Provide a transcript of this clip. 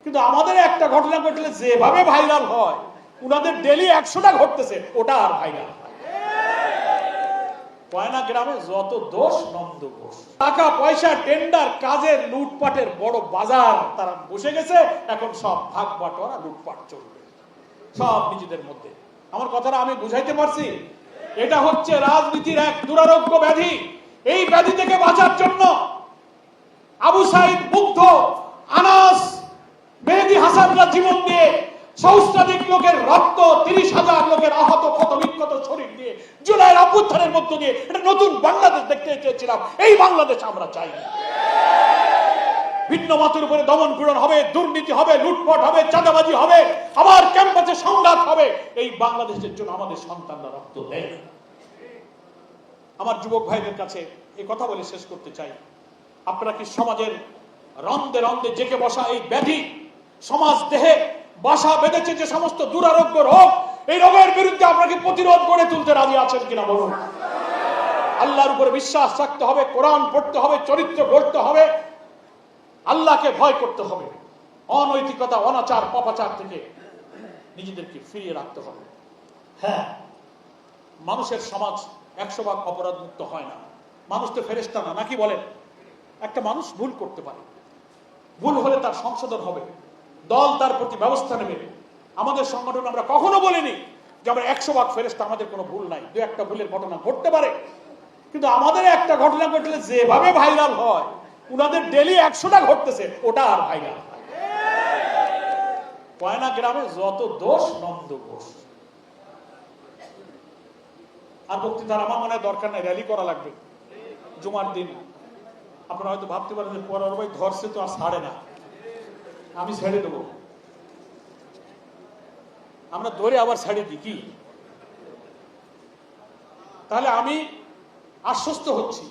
কিন্তু আমাদের একটা ঘটনা ঘটলে যেভাবে ভাইরাল হয়, উনাদের ডেলি 100টা ঘটতেছে, ওটা আর ভাইরাল। কয়না গ্রামে যত দোষ নন্দ ঘোষ, টাকা পয়সা টেন্ডার কাজের লুটপাটের বড় বাজার তারা বসে গেছে। এখন সব ভাগ বাটোয়ারা লুটপাট চলবে সব নিজেদের মধ্যে। আমার কথাটা আমি বুঝাইতে পারছি? এটা হচ্ছে রাজনীতির এক দুরারোগ্য ব্যাধি। এই ব্যাধি থেকে বাঁচার জন্য আবু সাইদ, মুগ্ধ, আনাস, মেহেদী হাসানরা জীবন দিয়ে, সহস্রাধিক লোকের রক্ত, 30,000 লোকের আহত ক্ষত বিক্ষত শরীর দিয়ে, জুলাইয়ের অভ্যুত্থানের মধ্য দিয়ে একটা নতুন বাংলাদেশ দেখতে চেয়েছিলাম। এই বাংলাদেশ আমরা চাই। ভিন্ন মতের উপরে দমন পীড়ন হবে, দুর্নীতি হবে, লুটপাট হবে, চাঁদাবাজি হবে, আবার ক্যাম্পাসে সংঘাত হবে। এই বাংলাদেশের জন্য আমাদের সন্তানরা রক্ত দেয়। আমার যুবক ভাইদের কাছে এই কথা বলে শেষ করতে চাই, আপনারা কি সমাজের রন্ধে রন্ধে জেগে বসা এই ব্যাধি, সমাজ দেহে বাসা বেঁধেছে যে সমস্ত দুরারোগ্য রোগ, এই রোগের বিরুদ্ধে আপনাকে প্রতিরোধ করে তুলতে রাজি আছেন কিনা বলুন? আল্লাহর উপরে বিশ্বাস রাখতে হবে, কোরআন পড়তে হবে, চরিত্র গড়তে হবে, আল্লাহকে ভয় করতে হবে, অনৈতিকতা, অনাচার, পাপাচার থেকে নিজেদেরকে ফিরিয়ে রাখতে হবে। হ্যাঁ, মানুষের সমাজ 100 ভাগ অপরাধ মুক্ত হয় না। মানুষ তো ফেরেশতা না, নাকি বলেন? একটা মানুষ ভুল করতে পারে, ভুল হলে তার সংশোধন হবে, দল তার প্রতি ব্যবস্থা নেবে। আমাদের সংগঠন আমরা কখনো বলিনি যে আমরা 100 ভাগ ফেরেশতা, আমাদের কোনো ভুল নাই। দু একটা ভুলের ঘটনা ঘটতে পারে, কিন্তু আমাদের একটা ঘটনা ঘটলে যেভাবে ভাইরাল হয়, উনাদের ডেলি 100টা ঘটতেছে, ওটা আর ভাইরাল। কয়না গ্রামে যত দোষ নন্দ ঘোষ। আর বক্তৃতার আমার মনে হয় দরকার নাই, র্যালি করা লাগবে জুমার দিন। আপনারা হয়তো ভাবতে পারেন যে পরের ভাই ধরছে তো আর ছাড়ে না, আমি ছেড়ে দেবো। আমরা ধরে আবার ছেড়ে দিই কি? তাহলে আমি আশ্বস্ত হচ্ছি